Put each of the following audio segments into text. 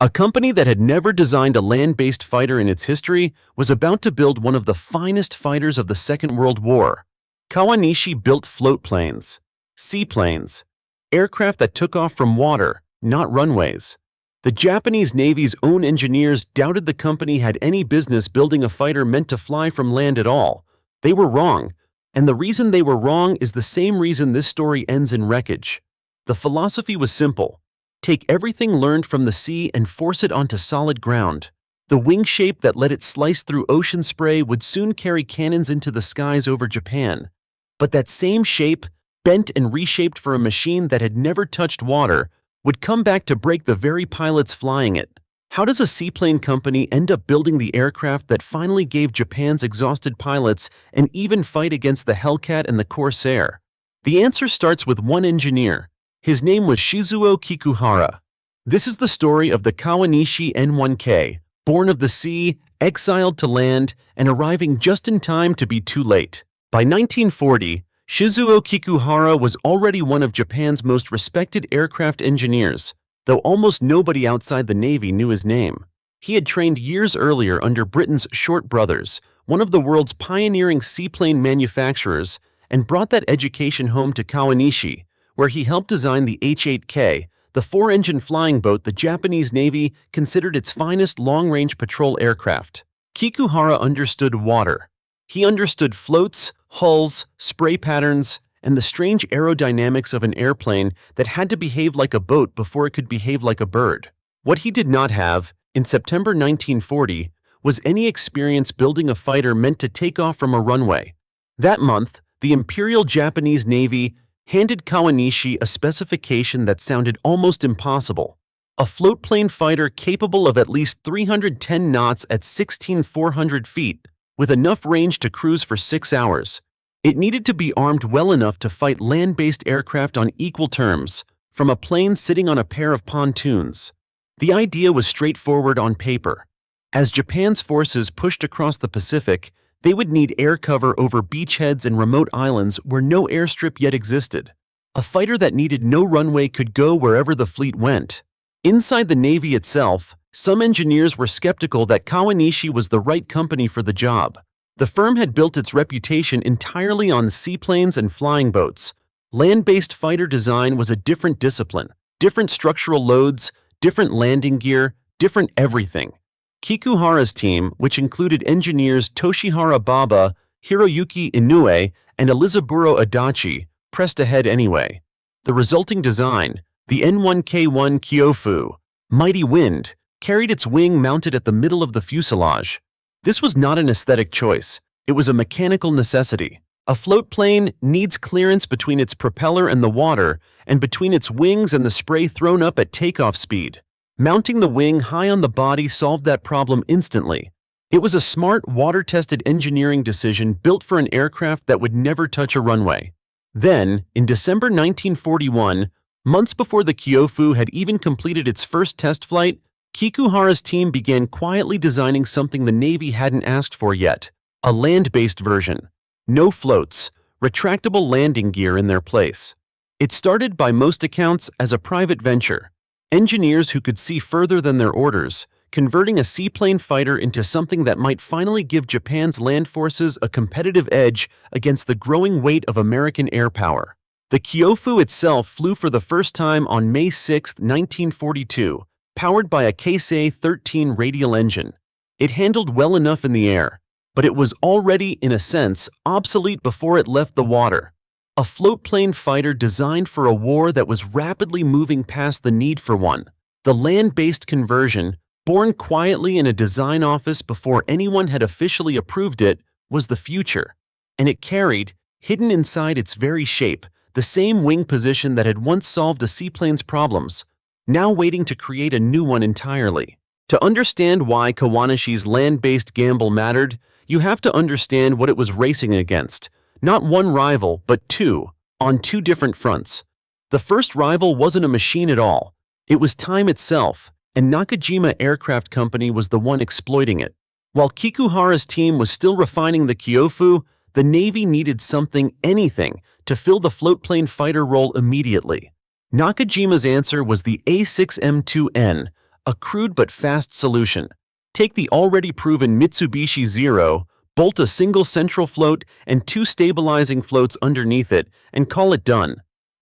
A company that had never designed a land-based fighter in its history was about to build one of the finest fighters of the Second World War. Kawanishi built floatplanes, seaplanes, aircraft that took off from water, not runways. The Japanese Navy's own engineers doubted the company had any business building a fighter meant to fly from land at all. They were wrong, and the reason they were wrong is the same reason this story ends in wreckage. The philosophy was simple. Take everything learned from the sea and force it onto solid ground. The wing shape that let it slice through ocean spray would soon carry cannons into the skies over Japan. But that same shape, bent and reshaped for a machine that had never touched water, would come back to break the very pilots flying it. How does a seaplane company end up building the aircraft that finally gave Japan's exhausted pilots an even fight against the Hellcat and the Corsair? The answer starts with one engineer. His name was Shizuo Kikuhara. This is the story of the Kawanishi N1K, born of the sea, exiled to land, and arriving just in time to be too late. By 1940, Shizuo Kikuhara was already one of Japan's most respected aircraft engineers, though almost nobody outside the Navy knew his name. He had trained years earlier under Britain's Short Brothers, one of the world's pioneering seaplane manufacturers, and brought that education home to Kawanishi, where he helped design the H-8K, the four-engine flying boat the Japanese Navy considered its finest long-range patrol aircraft. Kikuhara understood water. He understood floats, hulls, spray patterns, and the strange aerodynamics of an airplane that had to behave like a boat before it could behave like a bird. What he did not have, in September 1940, was any experience building a fighter meant to take off from a runway. That month, the Imperial Japanese Navy handed Kawanishi a specification that sounded almost impossible. A floatplane fighter capable of at least 310 knots at 16,400 feet, with enough range to cruise for 6 hours. It needed to be armed well enough to fight land-based aircraft on equal terms, from a plane sitting on a pair of pontoons. The idea was straightforward on paper. As Japan's forces pushed across the Pacific, they would need air cover over beachheads and remote islands where no airstrip yet existed. A fighter that needed no runway could go wherever the fleet went. Inside the Navy itself, some engineers were skeptical that Kawanishi was the right company for the job. The firm had built its reputation entirely on seaplanes and flying boats. Land-based fighter design was a different discipline, different structural loads, different landing gear, different everything. Kikuhara's team, which included engineers Toshihara Baba, Hiroyuki Inoue, and Elizaburo Adachi, pressed ahead anyway. The resulting design, the N1K1 Kyofu, Mighty Wind, carried its wing mounted at the middle of the fuselage. This was not an aesthetic choice, it was a mechanical necessity. A floatplane needs clearance between its propeller and the water, and between its wings and the spray thrown up at takeoff speed. Mounting the wing high on the body solved that problem instantly. It was a smart, water-tested engineering decision built for an aircraft that would never touch a runway. Then, in December 1941, months before the Kyofu had even completed its first test flight, Kikuhara's team began quietly designing something the Navy hadn't asked for yet, a land-based version. No floats, retractable landing gear in their place. It started by most accounts as a private venture. Engineers who could see further than their orders, converting a seaplane fighter into something that might finally give Japan's land forces a competitive edge against the growing weight of American air power. The Kyofu itself flew for the first time on May 6, 1942, powered by a Keisei-13 radial engine. It handled well enough in the air, but it was already, in a sense, obsolete before it left the water. A floatplane fighter designed for a war that was rapidly moving past the need for one. The land-based conversion, born quietly in a design office before anyone had officially approved it, was the future. And it carried, hidden inside its very shape, the same wing position that had once solved a seaplane's problems, now waiting to create a new one entirely. To understand why Kawanishi's land-based gamble mattered, you have to understand what it was racing against. Not one rival, but two, on two different fronts. The first rival wasn't a machine at all. It was time itself, and Nakajima Aircraft Company was the one exploiting it. While Kikuhara's team was still refining the Kyofu, the Navy needed something, anything, to fill the floatplane fighter role immediately. Nakajima's answer was the A6M2N, a crude but fast solution. Take the already proven Mitsubishi Zero, bolt a single central float and two stabilizing floats underneath it, and call it done.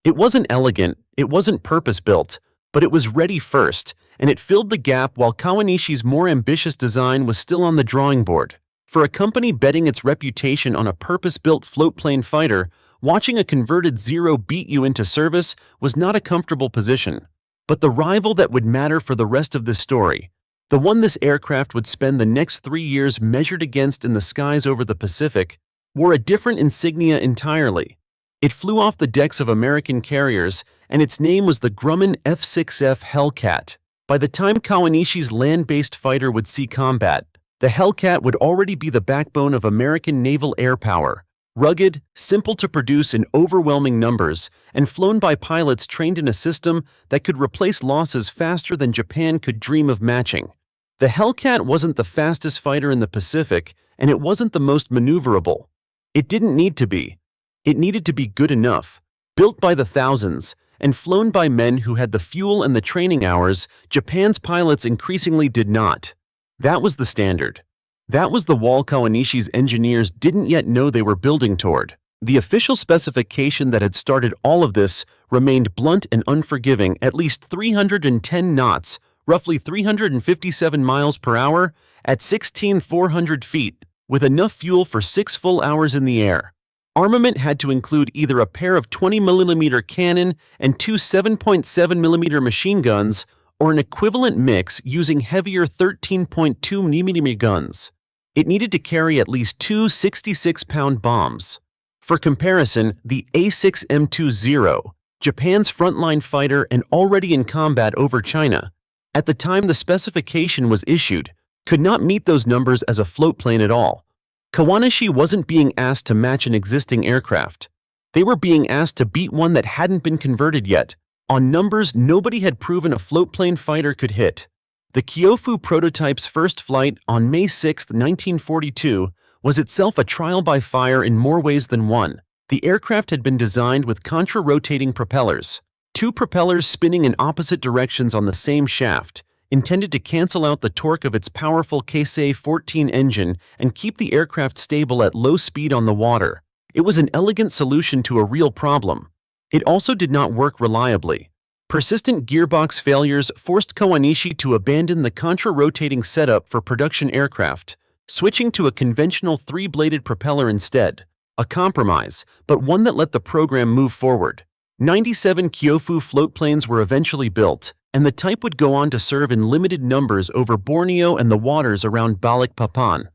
It wasn't elegant, it wasn't purpose-built, but it was ready first, and it filled the gap while Kawanishi's more ambitious design was still on the drawing board. For a company betting its reputation on a purpose-built floatplane fighter, watching a converted Zero beat you into service was not a comfortable position. But the rival that would matter for the rest of this story, the one this aircraft would spend the next 3 years measured against in the skies over the Pacific, wore a different insignia entirely. It flew off the decks of American carriers, and its name was the Grumman F-6F Hellcat. By the time Kawanishi's land-based fighter would see combat, the Hellcat would already be the backbone of American naval air power, rugged, simple to produce in overwhelming numbers, and flown by pilots trained in a system that could replace losses faster than Japan could dream of matching. The Hellcat wasn't the fastest fighter in the Pacific, and it wasn't the most maneuverable. It didn't need to be. It needed to be good enough, built by the thousands, and flown by men who had the fuel and the training hours Japan's pilots increasingly did not. That was the standard. That was the wall Kawanishi's engineers didn't yet know they were building toward. The official specification that had started all of this remained blunt and unforgiving at least 310 knots, roughly 357 miles per hour, at 16,400 feet, with enough fuel for 6 full hours in the air. Armament had to include either a pair of 20mm cannon and two 7.7mm machine guns, or an equivalent mix using heavier 13.2mm guns. It needed to carry at least two 66-pound bombs. For comparison, the A6M20, Japan's frontline fighter and already in combat over China, at the time the specification was issued, could not meet those numbers as a floatplane at all. Kawanishi wasn't being asked to match an existing aircraft. They were being asked to beat one that hadn't been converted yet. On numbers nobody had proven a floatplane fighter could hit. The Kyofu prototype's first flight on May 6, 1942, was itself a trial by fire in more ways than one. The aircraft had been designed with contra-rotating propellers, two propellers spinning in opposite directions on the same shaft, intended to cancel out the torque of its powerful Keisei-14 engine and keep the aircraft stable at low speed on the water. It was an elegant solution to a real problem. It also did not work reliably. Persistent gearbox failures forced Kawanishi to abandon the contra-rotating setup for production aircraft, switching to a conventional three-bladed propeller instead. A compromise, but one that let the program move forward. 97 Kyofu floatplanes were eventually built, and the type would go on to serve in limited numbers over Borneo and the waters around Balikpapan.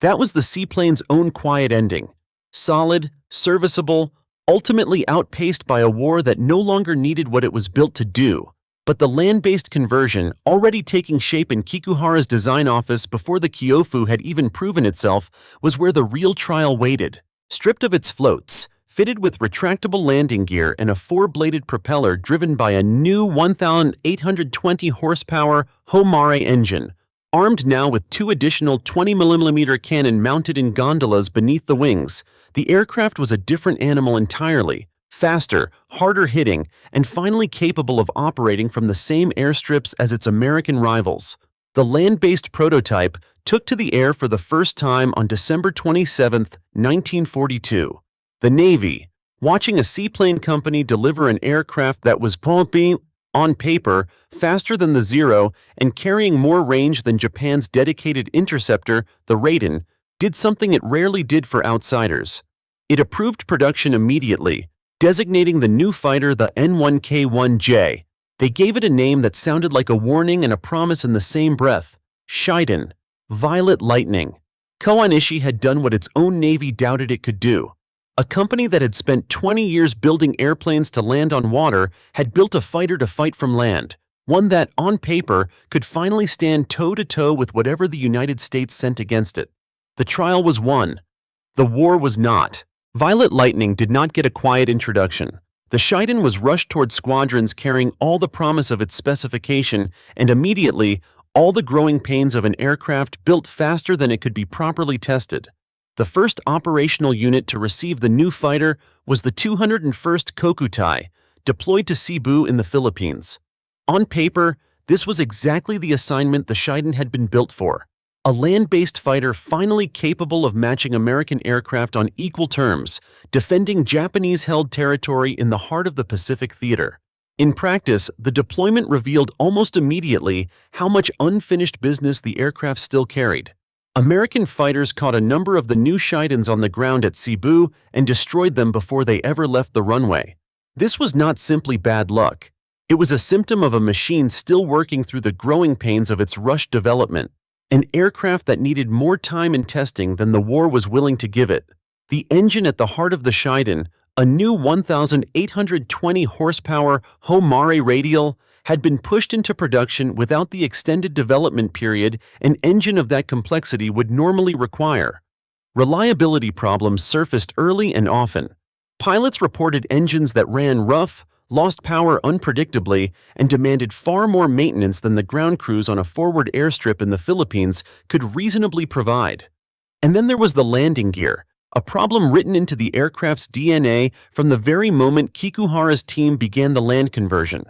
That was the seaplane's own quiet ending. Solid, serviceable, ultimately outpaced by a war that no longer needed what it was built to do. But the land-based conversion, already taking shape in Kikuhara's design office before the Kyofu had even proven itself, was where the real trial waited. Stripped of its floats, fitted with retractable landing gear and a four-bladed propeller driven by a new 1,820 horsepower Homare engine, armed now with two additional 20mm cannon mounted in gondolas beneath the wings, the aircraft was a different animal entirely, faster, harder hitting, and finally capable of operating from the same airstrips as its American rivals. The land-based prototype took to the air for the first time on December 27, 1942. The Navy, watching a seaplane company deliver an aircraft that was pumping, on paper, faster than the Zero and carrying more range than Japan's dedicated interceptor, the Raiden, did something it rarely did for outsiders. It approved production immediately, designating the new fighter the N1K2-J. They gave it a name that sounded like a warning and a promise in the same breath: Shiden, Violet Lightning. Kawanishi had done what its own Navy doubted it could do. A company that had spent 20 years building airplanes to land on water had built a fighter to fight from land, one that, on paper, could finally stand toe-to-toe with whatever the United States sent against it. The trial was won. The war was not. Violet Lightning did not get a quiet introduction. The Shiden was rushed toward squadrons carrying all the promise of its specification, and immediately, all the growing pains of an aircraft built faster than it could be properly tested. The first operational unit to receive the new fighter was the 201st Kokutai, deployed to Cebu in the Philippines. On paper, This was exactly the assignment the Shiden had been built for. A land-based fighter finally capable of matching American aircraft on equal terms, defending Japanese-held territory in the heart of the Pacific theater. In practice, the deployment revealed almost immediately how much unfinished business the aircraft still carried. American fighters caught a number of the new Shidens on the ground at Cebu and destroyed them before they ever left the runway. This was not simply bad luck. It was a symptom of a machine still working through the growing pains of its rushed development. An aircraft that needed more time and testing than the war was willing to give it. The engine at the heart of the Shiden, a new 1,820 horsepower Homare radial, had been pushed into production without the extended development period an engine of that complexity would normally require. Reliability problems surfaced early and often. Pilots reported engines that ran rough, lost power unpredictably, and demanded far more maintenance than the ground crews on a forward airstrip in the Philippines could reasonably provide. And then there was the landing gear, a problem written into the aircraft's DNA from the very moment Kikuhara's team began the land conversion.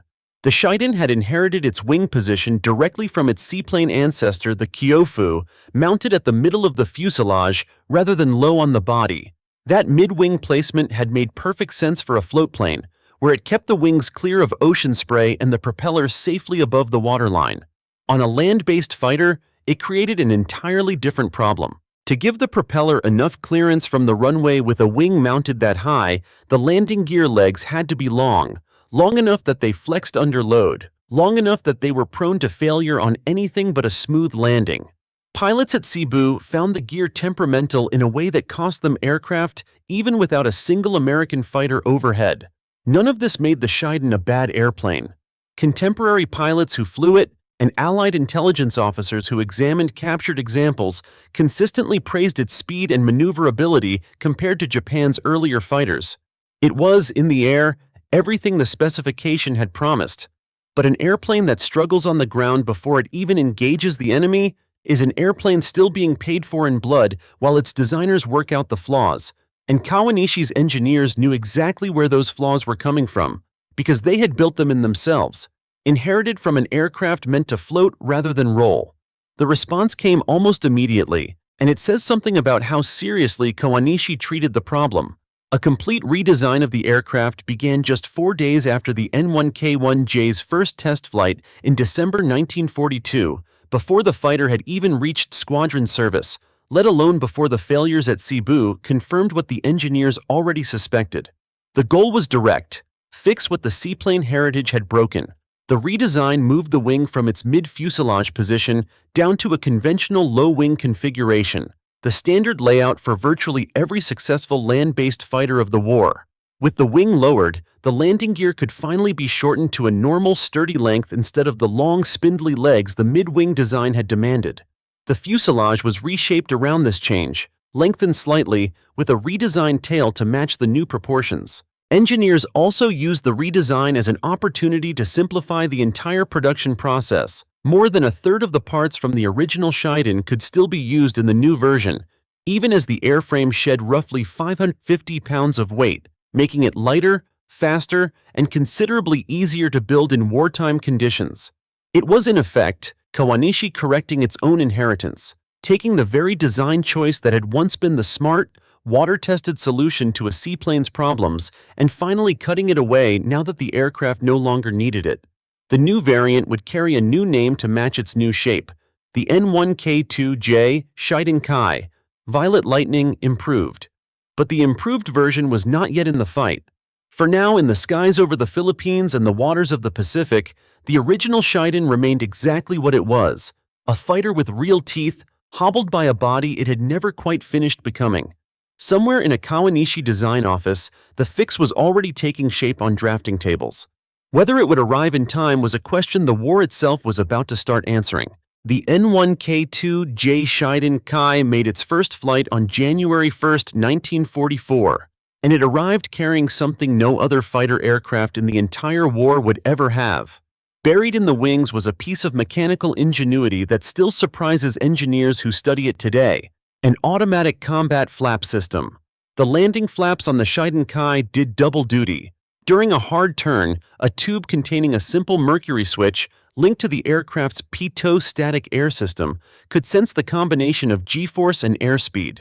The Shiden had inherited its wing position directly from its seaplane ancestor, the Kyofu, mounted at the middle of the fuselage rather than low on the body. That mid-wing placement had made perfect sense for a floatplane, where it kept the wings clear of ocean spray and the propellers safely above the waterline. On a land-based fighter, it created an entirely different problem. To give the propeller enough clearance from the runway with a wing mounted that high, the landing gear legs had to be long enough that they flexed under load, long enough that they were prone to failure on anything but a smooth landing. Pilots at Cebu found the gear temperamental in a way that cost them aircraft even without a single American fighter overhead. None of this made the Shiden a bad airplane. Contemporary pilots who flew it and Allied intelligence officers who examined captured examples consistently praised its speed and maneuverability compared to Japan's earlier fighters. It was, in the air, everything the specification had promised. But an airplane that struggles on the ground before it even engages the enemy is an airplane still being paid for in blood while its designers work out the flaws. And Kawanishi's engineers knew exactly where those flaws were coming from, because they had built them in themselves, inherited from an aircraft meant to float rather than roll. The response came almost immediately, and it says something about how seriously Kawanishi treated the problem. A complete redesign of the aircraft began just 4 days after the N1K2-J's first test flight in December 1942, before the fighter had even reached squadron service, let alone before the failures at Cebu confirmed what the engineers already suspected. The goal was direct: fix what the seaplane heritage had broken. The redesign moved the wing from its mid-fuselage position down to a conventional low-wing configuration, the standard layout for virtually every successful land-based fighter of the war. With the wing lowered, the landing gear could finally be shortened to a normal sturdy length instead of the long spindly legs the mid-wing design had demanded. The fuselage was reshaped around this change, lengthened slightly, with a redesigned tail to match the new proportions. Engineers also used the redesign as an opportunity to simplify the entire production process. More than a third of the parts from the original Shiden could still be used in the new version, even as the airframe shed roughly 550 pounds of weight, making it lighter, faster, and considerably easier to build in wartime conditions. It was, in effect, Kawanishi correcting its own inheritance, taking the very design choice that had once been the smart, water-tested solution to a seaplane's problems and finally cutting it away now that the aircraft no longer needed it. The new variant would carry a new name to match its new shape, the N1K2-J Shiden Kai, Violet Lightning Improved. But the improved version was not yet in the fight. For now, in the skies over the Philippines and the waters of the Pacific, the original Shiden remained exactly what it was, a fighter with real teeth, hobbled by a body it had never quite finished becoming. Somewhere in a Kawanishi design office, the fix was already taking shape on drafting tables. Whether it would arrive in time was a question the war itself was about to start answering. The N1K2-J Shiden Kai made its first flight on January 1, 1944, and it arrived carrying something no other fighter aircraft in the entire war would ever have. Buried in the wings was a piece of mechanical ingenuity that still surprises engineers who study it today: an automatic combat flap system. The landing flaps on the Shiden Kai did double duty. During a hard turn, a tube containing a simple mercury switch, linked to the aircraft's pitot static air system, could sense the combination of G-force and airspeed.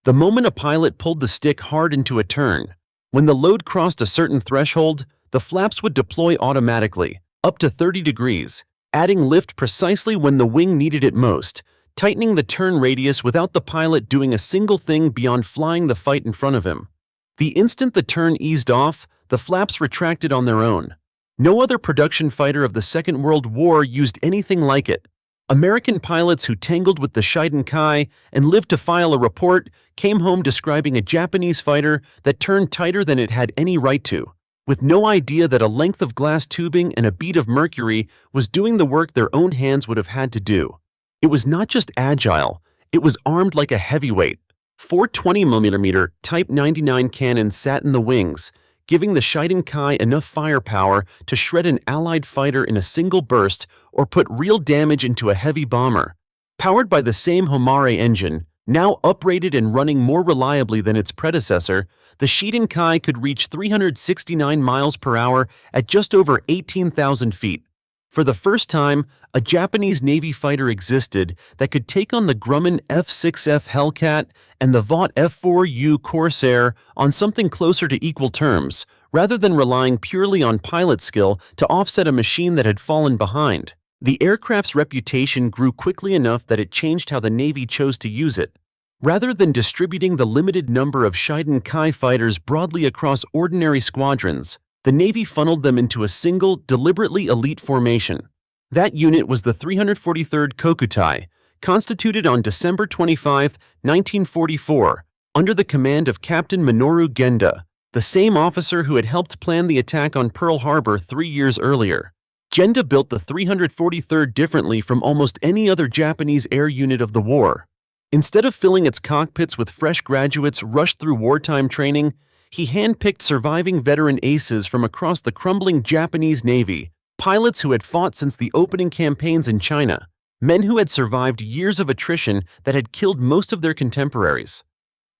The moment a pilot pulled the stick hard into a turn, when the load crossed a certain threshold, the flaps would deploy automatically, up to 30 degrees, adding lift precisely when the wing needed it most, tightening the turn radius without the pilot doing a single thing beyond flying the fight in front of him. The instant the turn eased off, the flaps retracted on their own. No other production fighter of the Second World War used anything like it. American pilots who tangled with the Shiden Kai and lived to file a report came home describing a Japanese fighter that turned tighter than it had any right to, with no idea that a length of glass tubing and a bead of mercury was doing the work their own hands would have had to do. It was not just agile, it was armed like a heavyweight. 4 20mm Type 99 cannons sat in the wings, giving the Shiden Kai enough firepower to shred an Allied fighter in a single burst or put real damage into a heavy bomber. Powered by the same Homare engine, now uprated and running more reliably than its predecessor, the Shiden Kai could reach 369 miles per hour at just over 18,000 feet. For the first time, a Japanese Navy fighter existed that could take on the Grumman F-6F Hellcat and the Vought F-4U Corsair on something closer to equal terms, rather than relying purely on pilot skill to offset a machine that had fallen behind. The aircraft's reputation grew quickly enough that it changed how the Navy chose to use it. Rather than distributing the limited number of Shiden Kai fighters broadly across ordinary squadrons, the Navy funneled them into a single, deliberately elite formation. That unit was the 343rd Kokutai, constituted on December 25, 1944, under the command of Captain Minoru Genda, the same officer who had helped plan the attack on Pearl Harbor 3 years earlier. Genda built the 343rd differently from almost any other Japanese air unit of the war. Instead of filling its cockpits with fresh graduates rushed through wartime training, he handpicked surviving veteran aces from across the crumbling Japanese Navy, pilots who had fought since the opening campaigns in China, men who had survived years of attrition that had killed most of their contemporaries.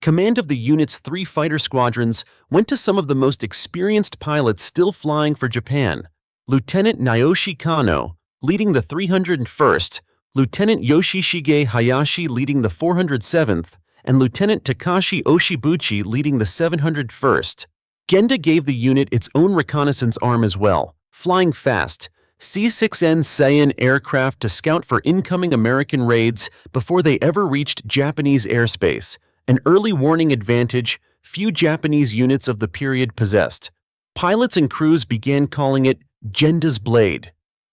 Command of the unit's 3 fighter squadrons went to some of the most experienced pilots still flying for Japan: Lieutenant Naoshi Kano, leading the 301st, Lieutenant Yoshishige Hayashi leading the 407th, and Lieutenant Takashi Oshibuchi leading the 701st. Genda gave the unit its own reconnaissance arm as well, flying fast, C-6N Seiyan aircraft to scout for incoming American raids before they ever reached Japanese airspace, an early warning advantage few Japanese units of the period possessed. Pilots and crews began calling it Genda's Blade.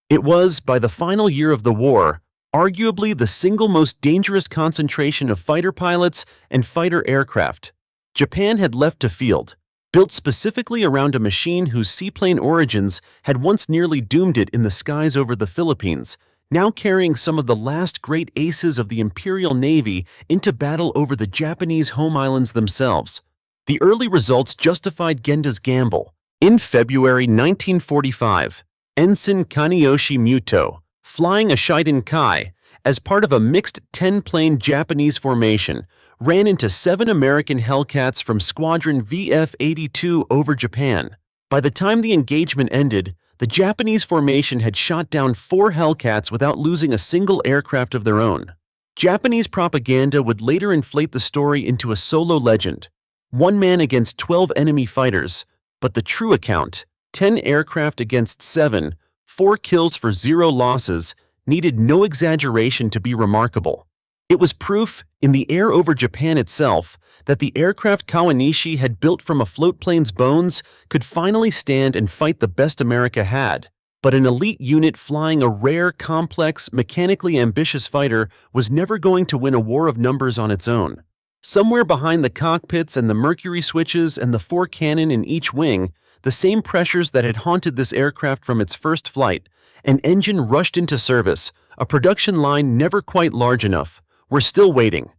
It was, by the final year of the war, arguably the single most dangerous concentration of fighter pilots and fighter aircraft. Japan had left a field, built specifically around a machine whose seaplane origins had once nearly doomed it in the skies over the Philippines, now carrying some of the last great aces of the Imperial Navy into battle over the Japanese home islands themselves. The early results justified Genda's gamble. In February 1945, Ensign Kaneyoshi Muto, flying a Shiden Kai, as part of a mixed 10-plane Japanese formation, ran into 7 American Hellcats from Squadron VF-82 over Japan. By the time the engagement ended, the Japanese formation had shot down 4 Hellcats without losing a single aircraft of their own. Japanese propaganda would later inflate the story into a solo legend: 1 man against 12 enemy fighters, but the true account, 10 aircraft against 7, 4 kills for 0 losses, needed no exaggeration to be remarkable. It was proof, in the air over Japan itself, that the aircraft Kawanishi had built from a floatplane's bones could finally stand and fight the best America had. But an elite unit flying a rare, complex, mechanically ambitious fighter was never going to win a war of numbers on its own. Somewhere behind the cockpits and the mercury switches and the 4 cannon in each wing, the same pressures that had haunted this aircraft from its first flight, an engine rushed into service, a production line never quite large enough, were still waiting.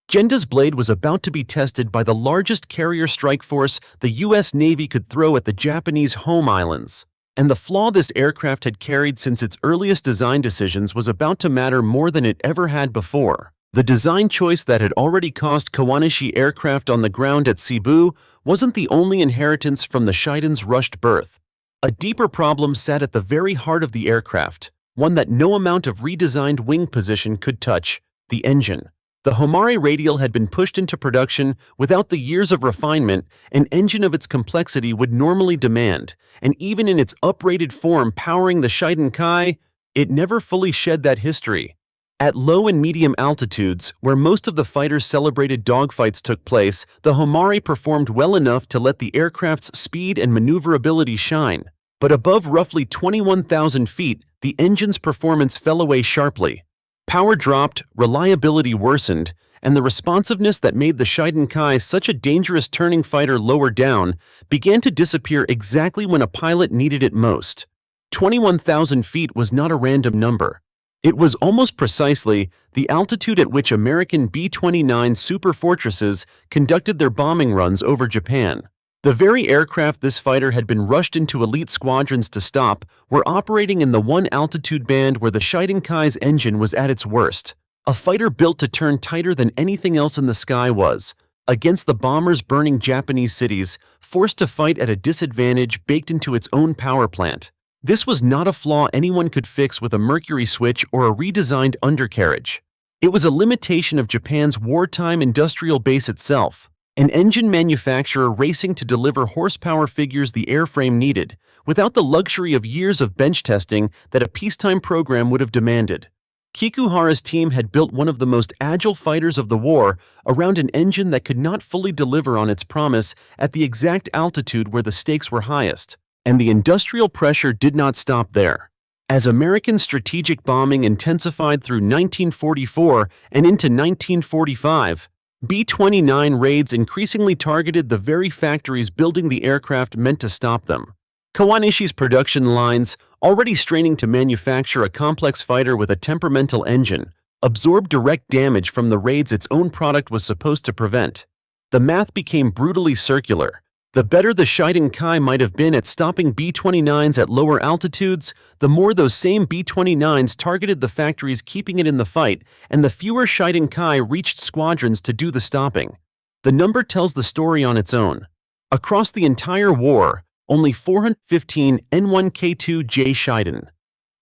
Genda's Blade was about to be tested by the largest carrier strike force the U.S. Navy could throw at the Japanese home islands. And the flaw this aircraft had carried since its earliest design decisions was about to matter more than it ever had before. The design choice that had already cost Kawanishi aircraft on the ground at Cebu wasn't the only inheritance from the Shiden's rushed birth. A deeper problem sat at the very heart of the aircraft, one that no amount of redesigned wing position could touch: the engine. The Homare Radial had been pushed into production without the years of refinement an engine of its complexity would normally demand, and even in its uprated form powering the Shiden Kai, it never fully shed that history. At low and medium altitudes, where most of the fighter's celebrated dogfights took place, the Homare performed well enough to let the aircraft's speed and maneuverability shine. But above roughly 21,000 feet, the engine's performance fell away sharply. Power dropped, reliability worsened, and the responsiveness that made the Shiden Kai such a dangerous turning fighter lower down began to disappear exactly when a pilot needed it most. 21,000 feet was not a random number. It was almost precisely the altitude at which American B-29 superfortresses conducted their bombing runs over Japan. The very aircraft this fighter had been rushed into elite squadrons to stop were operating in the one altitude band where the Shiden Kai's engine was at its worst. A fighter built to turn tighter than anything else in the sky was, against the bombers burning Japanese cities, forced to fight at a disadvantage baked into its own power plant. This was not a flaw anyone could fix with a mercury switch or a redesigned undercarriage. It was a limitation of Japan's wartime industrial base itself, an engine manufacturer racing to deliver horsepower figures the airframe needed, without the luxury of years of bench testing that a peacetime program would have demanded. Kikuhara's team had built one of the most agile fighters of the war around an engine that could not fully deliver on its promise at the exact altitude where the stakes were highest. And the industrial pressure did not stop there. As American strategic bombing intensified through 1944 and into 1945, B-29 raids increasingly targeted the very factories building the aircraft meant to stop them. Kawanishi's production lines, already straining to manufacture a complex fighter with a temperamental engine, absorbed direct damage from the raids its own product was supposed to prevent. The math became brutally circular. The better the Shiden Kai might have been at stopping B-29s at lower altitudes, the more those same B-29s targeted the factories keeping it in the fight, and the fewer Shiden Kai reached squadrons to do the stopping. The number tells the story on its own. Across the entire war, only 415 N1K2-J Shiden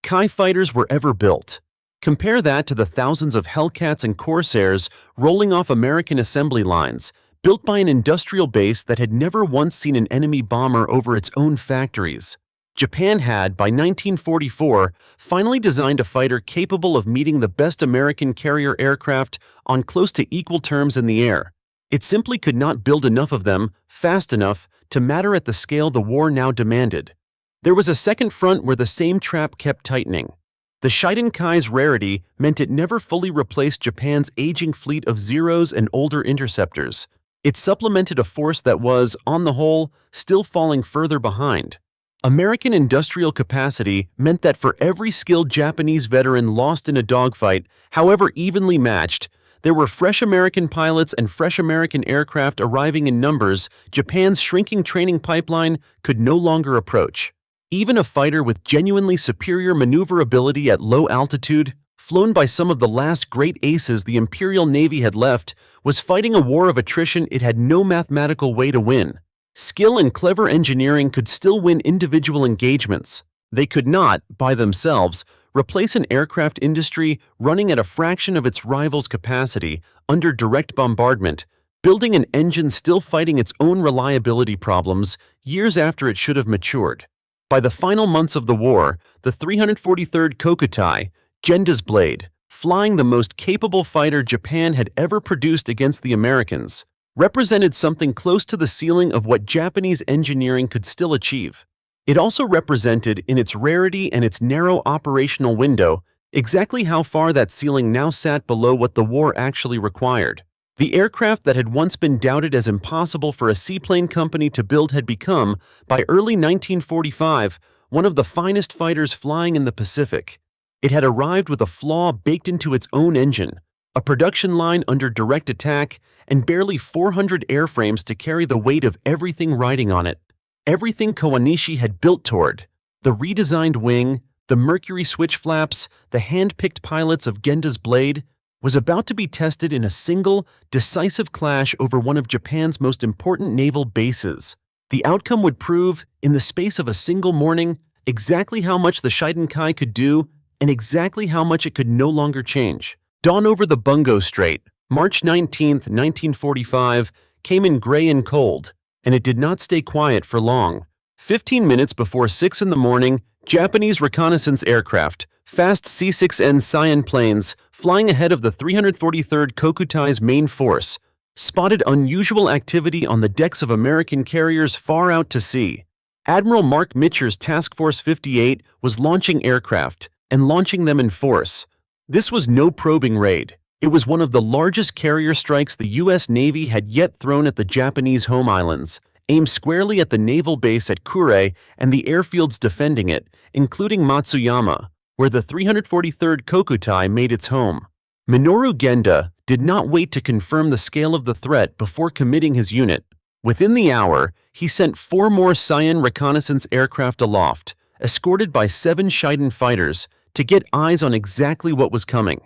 Kai fighters were ever built. Compare that to the thousands of Hellcats and Corsairs rolling off American assembly lines, built by an industrial base that had never once seen an enemy bomber over its own factories. Japan had, by 1944, finally designed a fighter capable of meeting the best American carrier aircraft on close to equal terms in the air. It simply could not build enough of them, fast enough, to matter at the scale the war now demanded. There was a second front where the same trap kept tightening. The Shiden Kai's rarity meant it never fully replaced Japan's aging fleet of Zeros and older interceptors. It supplemented a force that was, on the whole, still falling further behind. American industrial capacity meant that for every skilled Japanese veteran lost in a dogfight, however evenly matched, there were fresh American pilots and fresh American aircraft arriving in numbers Japan's shrinking training pipeline could no longer approach. Even a fighter with genuinely superior maneuverability at low altitude, flown by some of the last great aces the Imperial Navy had left, was fighting a war of attrition it had no mathematical way to win. Skill and clever engineering could still win individual engagements. They could not, by themselves, replace an aircraft industry running at a fraction of its rival's capacity under direct bombardment, building an engine still fighting its own reliability problems years after it should have matured. By the final months of the war, the 343rd Kokutai, Genda's blade, flying the most capable fighter Japan had ever produced against the Americans, represented something close to the ceiling of what Japanese engineering could still achieve. It also represented, in its rarity and its narrow operational window, exactly how far that ceiling now sat below what the war actually required. The aircraft that had once been doubted as impossible for a seaplane company to build had become, by early 1945, one of the finest fighters flying in the Pacific. It had arrived with a flaw baked into its own engine, a production line under direct attack, and barely 400 airframes to carry the weight of everything riding on it. Everything Kawanishi had built toward, the redesigned wing, the mercury switch flaps, the hand-picked pilots of Genda's blade, was about to be tested in a single, decisive clash over one of Japan's most important naval bases. The outcome would prove, in the space of a single morning, exactly how much the Shiden Kai could do and exactly how much it could no longer change. Dawn over the Bungo Strait, March 19, 1945, came in gray and cold, and it did not stay quiet for long. 15 minutes before 6 in the morning, Japanese reconnaissance aircraft, fast C-6N Scion planes, flying ahead of the 343rd Kokutai's main force, spotted unusual activity on the decks of American carriers far out to sea. Admiral Mark Mitcher's Task Force 58 was launching aircraft, and launching them in force. This was no probing raid. It was one of the largest carrier strikes the U.S. Navy had yet thrown at the Japanese home islands, aimed squarely at the naval base at Kure and the airfields defending it, including Matsuyama, where the 343rd Kokutai made its home. Minoru Genda did not wait to confirm the scale of the threat before committing his unit. Within the hour, he sent 4 more Scion reconnaissance aircraft aloft, escorted by 7 Shiden fighters, to get eyes on exactly what was coming.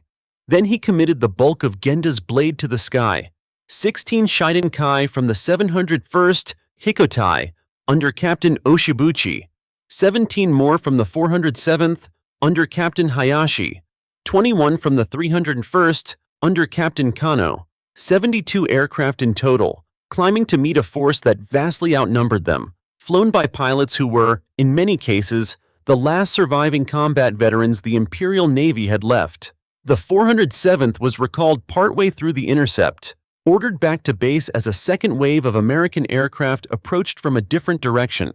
Then he committed the bulk of Genda's blade to the sky. 16 Shiden Kai from the 701st Hikotai, under Captain Oshibuchi, 17 more from the 407th, under Captain Hayashi, 21 from the 301st, under Captain Kano, 72 aircraft in total, climbing to meet a force that vastly outnumbered them, flown by pilots who were, in many cases, the last surviving combat veterans the Imperial Navy had left. The 407th was recalled partway through the intercept, ordered back to base as a second wave of American aircraft approached from a different direction.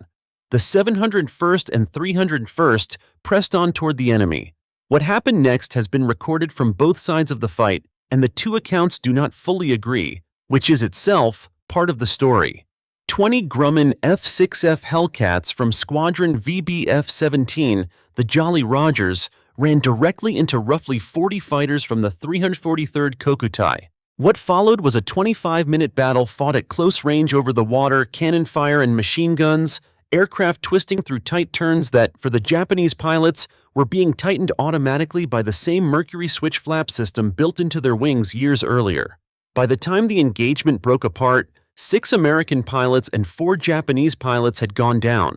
The 701st and 301st pressed on toward the enemy. What happened next has been recorded from both sides of the fight, and the two accounts do not fully agree, which is itself part of the story. 20 Grumman F-6F Hellcats from Squadron VBF-17, the Jolly Rogers, ran directly into roughly 40 fighters from the 343rd Kokutai. What followed was a 25-minute battle fought at close range over the water, cannon fire and machine guns, aircraft twisting through tight turns that, for the Japanese pilots, were being tightened automatically by the same Mercury switch flap system built into their wings years earlier. By the time the engagement broke apart, 6 American pilots and 4 Japanese pilots had gone down.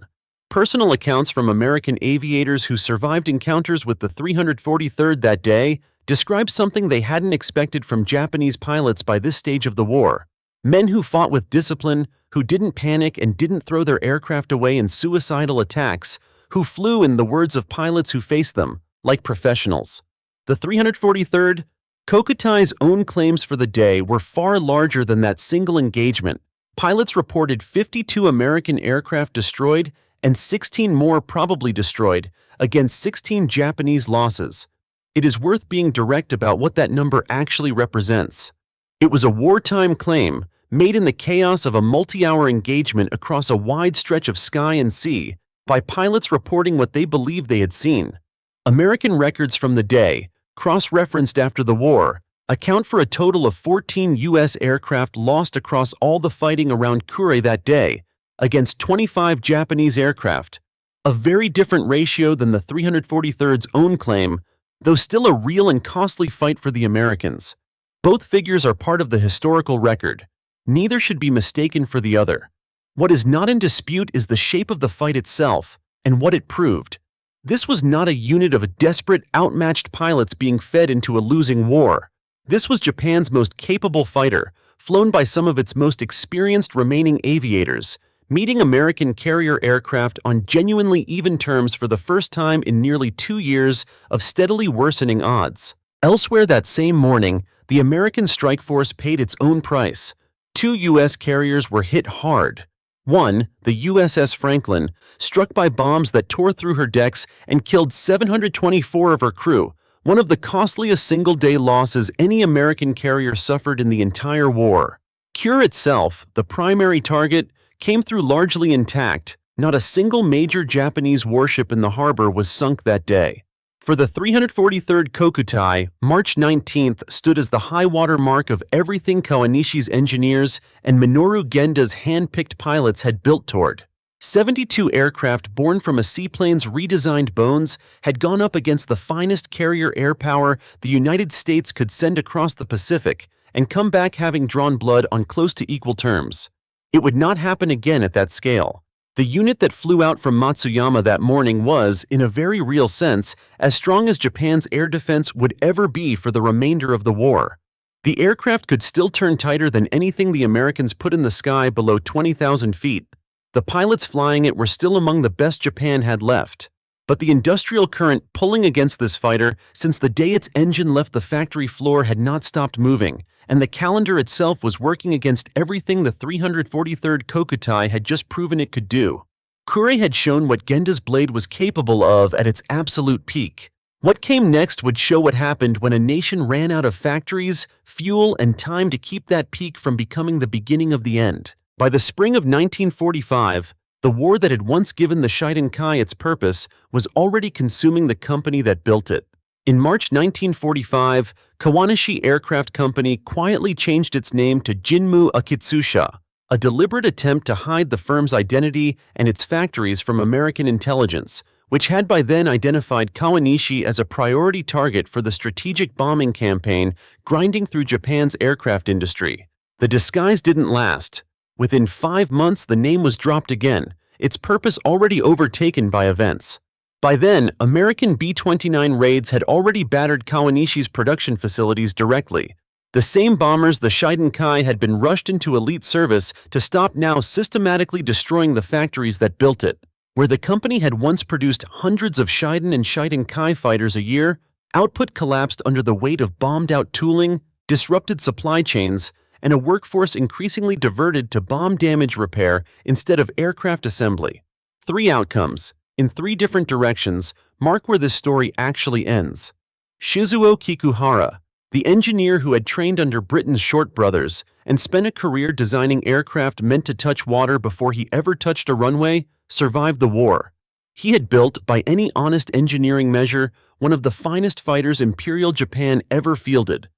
Personal accounts from American aviators who survived encounters with the 343rd that day describe something they hadn't expected from Japanese pilots by this stage of the war. Men who fought with discipline, who didn't panic and didn't throw their aircraft away in suicidal attacks, who flew, in the words of pilots who faced them, like professionals. The 343rd, Kokutai's own claims for the day were far larger than that single engagement. Pilots reported 52 American aircraft destroyed and 16 more probably destroyed, against 16 Japanese losses. It is worth being direct about what that number actually represents. It was a wartime claim, made in the chaos of a multi-hour engagement across a wide stretch of sky and sea, by pilots reporting what they believed they had seen. American records from the day, cross-referenced after the war, account for a total of 14 U.S. aircraft lost across all the fighting around Kure that day, against 25 Japanese aircraft. A very different ratio than the 343rd's own claim, though still a real and costly fight for the Americans. Both figures are part of the historical record. Neither should be mistaken for the other. What is not in dispute is the shape of the fight itself and what it proved. This was not a unit of desperate, outmatched pilots being fed into a losing war. This was Japan's most capable fighter, flown by some of its most experienced remaining aviators, meeting American carrier aircraft on genuinely even terms for the first time in nearly 2 years of steadily worsening odds. Elsewhere that same morning, the American strike force paid its own price. 2 U.S. carriers were hit hard. One, the USS Franklin, struck by bombs that tore through her decks and killed 724 of her crew, one of the costliest single-day losses any American carrier suffered in the entire war. Kure itself, the primary target, came through largely intact. Not a single major Japanese warship in the harbor was sunk that day. For the 343rd Kokutai, March 19th stood as the high-water mark of everything Kawanishi's engineers and Minoru Genda's hand-picked pilots had built toward. 72 aircraft born from a seaplane's redesigned bones had gone up against the finest carrier air power the United States could send across the Pacific and come back having drawn blood on close to equal terms. It would not happen again at that scale. The unit that flew out from Matsuyama that morning was, in a very real sense, as strong as Japan's air defense would ever be for the remainder of the war. The aircraft could still turn tighter than anything the Americans put in the sky below 20,000 feet. The pilots flying it were still among the best Japan had left. But the industrial current pulling against this fighter since the day its engine left the factory floor had not stopped moving, and the calendar itself was working against everything the 343rd Kokutai had just proven it could do. Kure had shown what Genda's blade was capable of at its absolute peak. What came next would show what happened when a nation ran out of factories, fuel, and time to keep that peak from becoming the beginning of the end. By the spring of 1945, the war that had once given the Shiden Kai its purpose was already consuming the company that built it. In March 1945, Kawanishi Aircraft Company quietly changed its name to Jinmu Akitsusha, a deliberate attempt to hide the firm's identity and its factories from American intelligence, which had by then identified Kawanishi as a priority target for the strategic bombing campaign grinding through Japan's aircraft industry. The disguise didn't last. Within 5 months, the name was dropped again, its purpose already overtaken by events. By then, American B-29 raids had already battered Kawanishi's production facilities directly. The same bombers the Shiden Kai had been rushed into elite service to stop now systematically destroying the factories that built it. Where the company had once produced hundreds of Shiden and Shiden Kai fighters a year, output collapsed under the weight of bombed-out tooling, disrupted supply chains, and a workforce increasingly diverted to bomb damage repair instead of aircraft assembly. 3 outcomes, in 3 different directions, mark where this story actually ends. Shizuo Kikuhara, the engineer who had trained under Britain's Short brothers and spent a career designing aircraft meant to touch water before he ever touched a runway, survived the war. He had built, by any honest engineering measure, one of the finest fighters Imperial Japan ever fielded.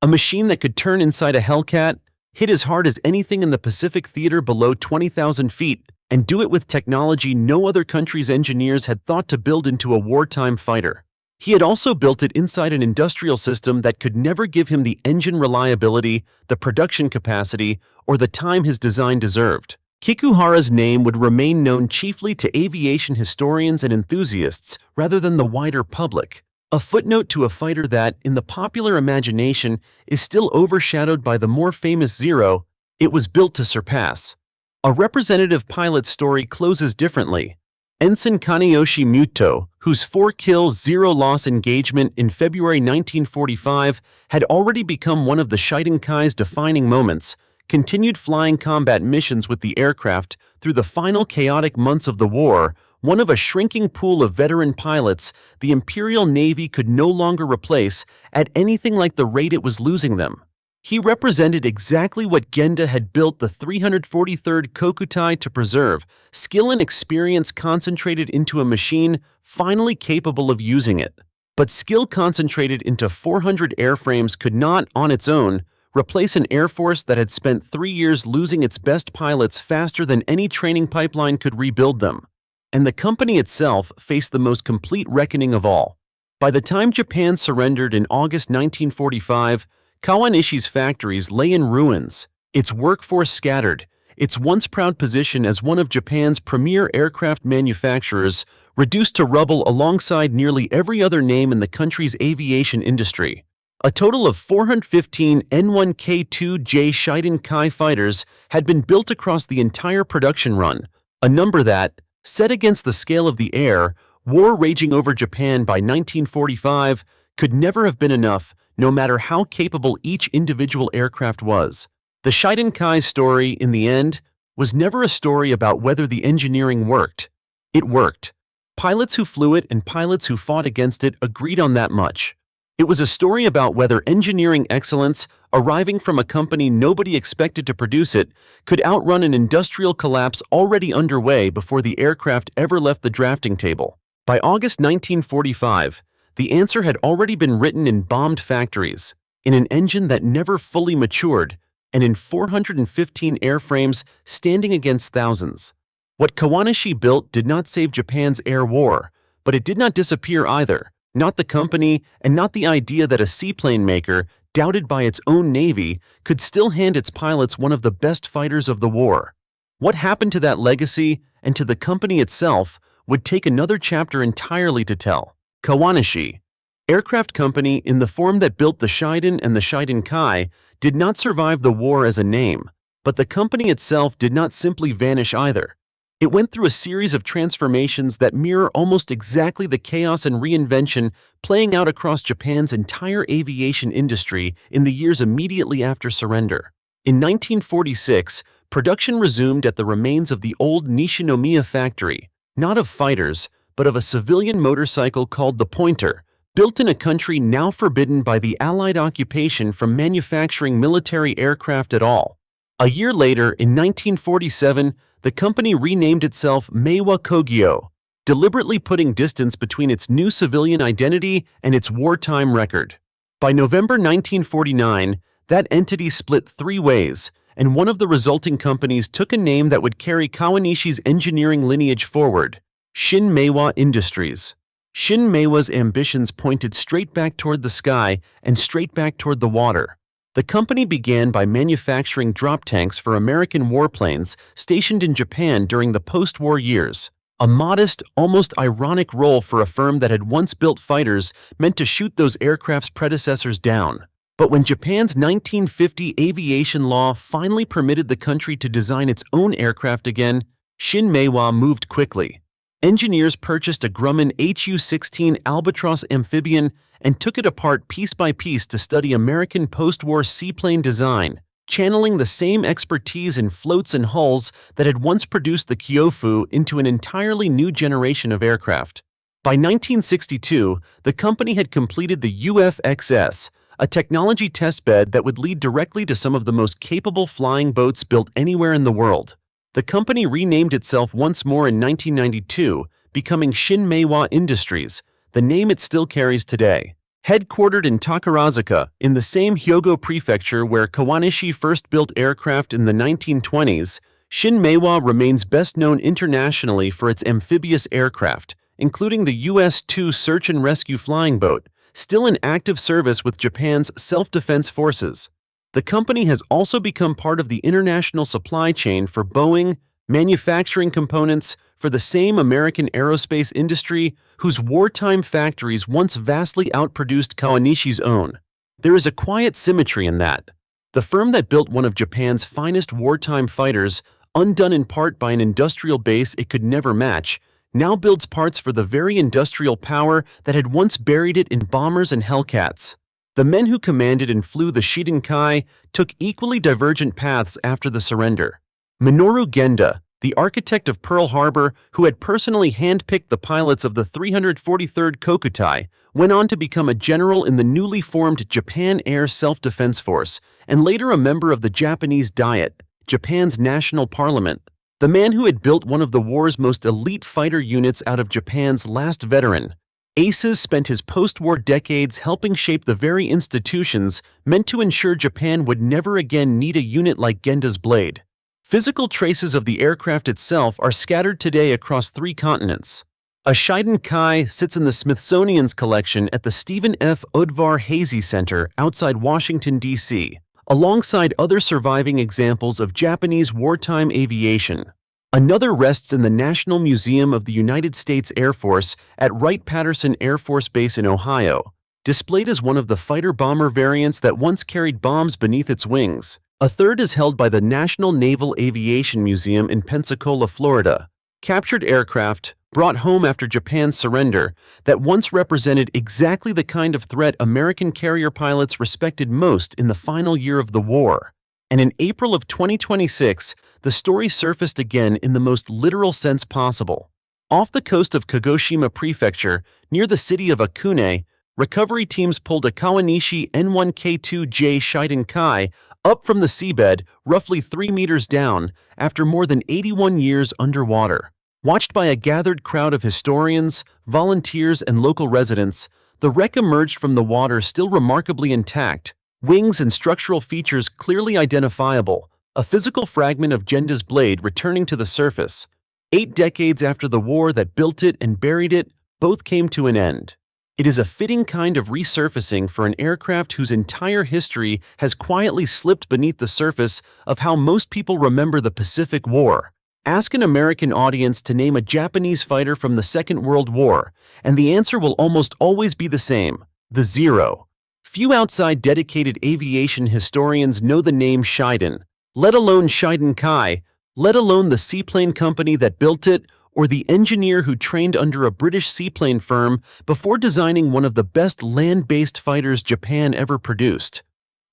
A machine that could turn inside a Hellcat, hit as hard as anything in the Pacific theater below 20,000 feet, and do it with technology no other country's engineers had thought to build into a wartime fighter. He had also built it inside an industrial system that could never give him the engine reliability, the production capacity, or the time his design deserved. Kikuhara's name would remain known chiefly to aviation historians and enthusiasts rather than the wider public, a footnote to a fighter that, in the popular imagination, is still overshadowed by the more famous Zero it was built to surpass. A representative pilot's story closes differently. Ensign Kaneyoshi Muto, whose 4-kill, 0-loss engagement in February 1945 had already become one of the Shiden Kai's defining moments, continued flying combat missions with the aircraft through the final chaotic months of the war. One of a shrinking pool of veteran pilots the Imperial Navy could no longer replace at anything like the rate it was losing them. He represented exactly what Genda had built the 343rd Kokutai to preserve, skill and experience concentrated into a machine finally capable of using it. But skill concentrated into 400 airframes could not, on its own, replace an air force that had spent 3 years losing its best pilots faster than any training pipeline could rebuild them. And the company itself faced the most complete reckoning of all. By the time Japan surrendered in August 1945, Kawanishi's factories lay in ruins, its workforce scattered, its once proud position as one of Japan's premier aircraft manufacturers reduced to rubble alongside nearly every other name in the country's aviation industry. A total of 415 N1K2-J Shiden Kai fighters had been built across the entire production run, a number that, set against the scale of the air, war raging over Japan by 1945, could never have been enough, no matter how capable each individual aircraft was. The Shiden Kai's story, in the end, was never a story about whether the engineering worked. It worked. Pilots who flew it and pilots who fought against it agreed on that much. It was a story about whether engineering excellence, arriving from a company nobody expected to produce it, could outrun an industrial collapse already underway before the aircraft ever left the drafting table. By August 1945, the answer had already been written in bombed factories, in an engine that never fully matured, and in 415 airframes standing against thousands. What Kawanishi built did not save Japan's air war, but it did not disappear either. Not the company, and not the idea that a seaplane maker, doubted by its own navy, could still hand its pilots one of the best fighters of the war. What happened to that legacy, and to the company itself, would take another chapter entirely to tell. Kawanishi, aircraft company in the form that built the Shiden and the Shiden Kai, did not survive the war as a name, but the company itself did not simply vanish either. It went through a series of transformations that mirror almost exactly the chaos and reinvention playing out across Japan's entire aviation industry in the years immediately after surrender. In 1946, production resumed at the remains of the old Nishinomiya factory, not of fighters, but of a civilian motorcycle called the Pointer, built in a country now forbidden by the Allied occupation from manufacturing military aircraft at all. A year later, in 1947, the company renamed itself Meiwa Kogyo, deliberately putting distance between its new civilian identity and its wartime record. By November 1949, that entity split three ways, and one of the resulting companies took a name that would carry Kawanishi's engineering lineage forward: Shin Meiwa Industries. Shin Meiwa's ambitions pointed straight back toward the sky and straight back toward the water. The company began by manufacturing drop tanks for American warplanes stationed in Japan during the post-war years, a modest, almost ironic role for a firm that had once built fighters meant to shoot those aircraft's predecessors down. But when Japan's 1950 aviation law finally permitted the country to design its own aircraft again, Shin Meiwa moved quickly. Engineers purchased a Grumman HU-16 Albatross amphibian and took it apart piece by piece to study American post-war seaplane design, channeling the same expertise in floats and hulls that had once produced the Kyofu into an entirely new generation of aircraft. By 1962, the company had completed the UFXS, a technology testbed that would lead directly to some of the most capable flying boats built anywhere in the world. The company renamed itself once more in 1992, becoming Shin Meiwa Industries, the name it still carries today. Headquartered in Takarazuka, in the same Hyogo prefecture where Kawanishi first built aircraft in the 1920s, Shin Meiwa remains best known internationally for its amphibious aircraft, including the US-2 search and rescue flying boat, still in active service with Japan's self-defense forces. The company has also become part of the international supply chain for Boeing, manufacturing components for the same American aerospace industry whose wartime factories once vastly outproduced Kawanishi's own. There is a quiet symmetry in that. The firm that built one of Japan's finest wartime fighters, undone in part by an industrial base it could never match, now builds parts for the very industrial power that had once buried it in bombers and Hellcats. The men who commanded and flew the Shiden Kai took equally divergent paths after the surrender. Minoru Genda, the architect of Pearl Harbor who had personally handpicked the pilots of the 343rd Kokutai, went on to become a general in the newly formed Japan Air Self-Defense Force and later a member of the Japanese Diet, Japan's national parliament. The man who had built one of the war's most elite fighter units out of Japan's last veteran. Aces spent his post-war decades helping shape the very institutions meant to ensure Japan would never again need a unit like Genda's blade. Physical traces of the aircraft itself are scattered today across 3 continents. A Shiden Kai sits in the Smithsonian's collection at the Stephen F. Udvar Hazy Center outside Washington, D.C., alongside other surviving examples of Japanese wartime aviation. Another rests in the National Museum of the United States Air Force at Wright-Patterson Air Force Base in Ohio, displayed as one of the fighter-bomber variants that once carried bombs beneath its wings. A third is held by the National Naval Aviation Museum in Pensacola, Florida. Captured aircraft, brought home after Japan's surrender, that once represented exactly the kind of threat American carrier pilots respected most in the final year of the war. And in April of 2026, the story surfaced again in the most literal sense possible. Off the coast of Kagoshima Prefecture, near the city of Akune, recovery teams pulled a Kawanishi N1K2-J Shiden Kai up from the seabed roughly 3 meters down after more than 81 years underwater. Watched by a gathered crowd of historians, volunteers, and local residents, the wreck emerged from the water still remarkably intact, wings and structural features clearly identifiable, a physical fragment of Genda's blade returning to the surface. 8 decades after the war that built it and buried it, both came to an end. It is a fitting kind of resurfacing for an aircraft whose entire history has quietly slipped beneath the surface of how most people remember the Pacific War. Ask an American audience to name a Japanese fighter from the Second World War, and the answer will almost always be the same: the Zero. Few outside dedicated aviation historians know the name Shiden, let alone Shiden Kai, let alone the seaplane company that built it, or the engineer who trained under a British seaplane firm before designing one of the best land-based fighters Japan ever produced.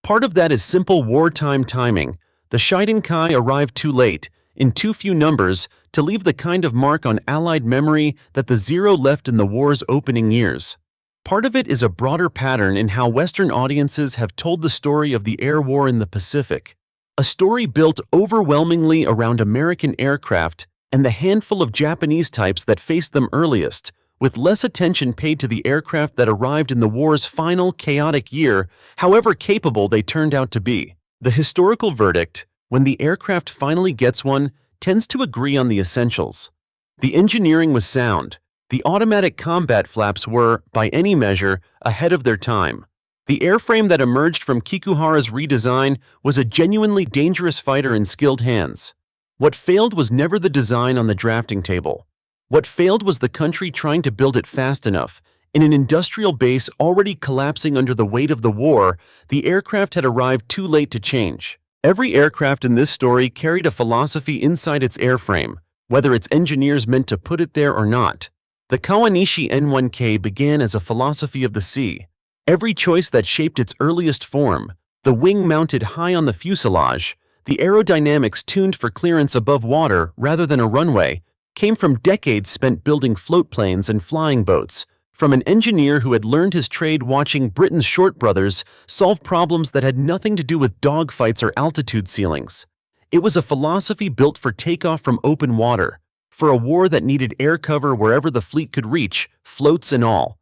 Part of that is simple wartime timing. The Shiden Kai arrived too late, in too few numbers, to leave the kind of mark on Allied memory that the Zero left in the war's opening years. Part of it is a broader pattern in how Western audiences have told the story of the air war in the Pacific. A story built overwhelmingly around American aircraft and the handful of Japanese types that faced them earliest, with less attention paid to the aircraft that arrived in the war's final, chaotic year, however capable they turned out to be. The historical verdict, when the aircraft finally gets one, tends to agree on the essentials. The engineering was sound. The automatic combat flaps were, by any measure, ahead of their time. The airframe that emerged from Kikuhara's redesign was a genuinely dangerous fighter in skilled hands. What failed was never the design on the drafting table. What failed was the country trying to build it fast enough. In an industrial base already collapsing under the weight of the war, the aircraft had arrived too late to change. Every aircraft in this story carried a philosophy inside its airframe, whether its engineers meant to put it there or not. The Kawanishi N1K began as a philosophy of the sea. Every choice that shaped its earliest form, the wing mounted high on the fuselage, the aerodynamics tuned for clearance above water rather than a runway, came from decades spent building floatplanes and flying boats, from an engineer who had learned his trade watching Britain's Short brothers solve problems that had nothing to do with dogfights or altitude ceilings. It was a philosophy built for takeoff from open water, for a war that needed air cover wherever the fleet could reach, floats and all.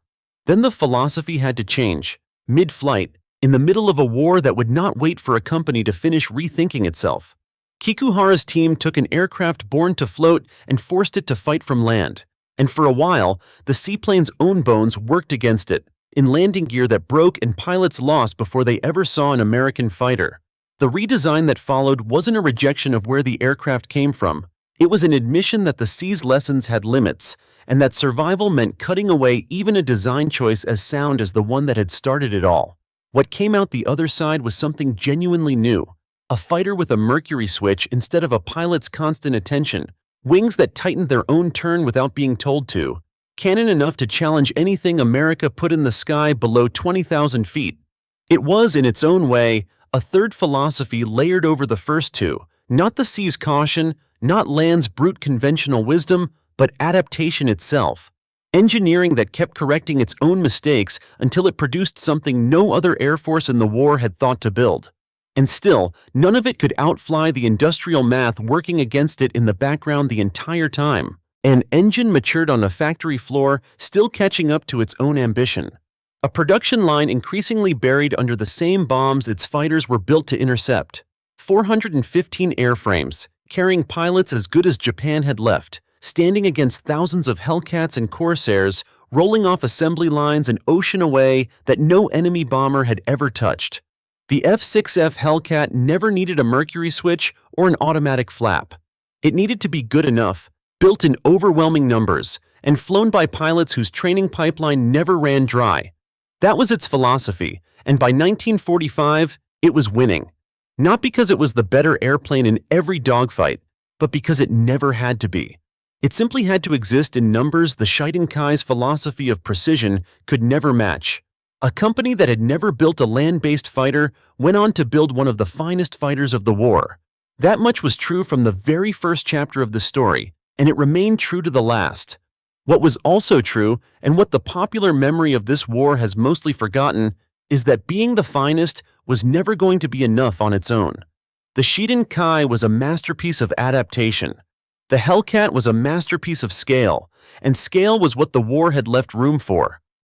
Then the philosophy had to change, mid-flight, in the middle of a war that would not wait for a company to finish rethinking itself. Kikuhara's team took an aircraft born to float and forced it to fight from land. And for a while, the seaplane's own bones worked against it, in landing gear that broke and pilots lost before they ever saw an American fighter. The redesign that followed wasn't a rejection of where the aircraft came from. It was an admission that the sea's lessons had limits, and that survival meant cutting away even a design choice as sound as the one that had started it all. What came out the other side was something genuinely new. A fighter with a mercury switch instead of a pilot's constant attention, wings that tightened their own turn without being told to, cannon enough to challenge anything America put in the sky below 20,000 feet. It was, in its own way, a third philosophy layered over the first two, not the sea's caution, not land's brute conventional wisdom, but adaptation itself. Engineering that kept correcting its own mistakes until it produced something no other air force in the war had thought to build. And still, none of it could outfly the industrial math working against it in the background the entire time. An engine matured on a factory floor, still catching up to its own ambition. A production line increasingly buried under the same bombs its fighters were built to intercept. 415 airframes, carrying pilots as good as Japan had left, standing against thousands of Hellcats and Corsairs, rolling off assembly lines an ocean away that no enemy bomber had ever touched. The F-6F Hellcat never needed a mercury switch or an automatic flap. It needed to be good enough, built in overwhelming numbers, and flown by pilots whose training pipeline never ran dry. That was its philosophy, and by 1945, it was winning. Not because it was the better airplane in every dogfight, but because it never had to be. It simply had to exist in numbers the Shiden Kai's philosophy of precision could never match. A company that had never built a land-based fighter went on to build one of the finest fighters of the war. That much was true from the very first chapter of the story, and it remained true to the last. What was also true, and what the popular memory of this war has mostly forgotten, is that being the finest was never going to be enough on its own. The Shiden Kai was a masterpiece of adaptation. The Hellcat was a masterpiece of scale, and scale was what the war had left room for.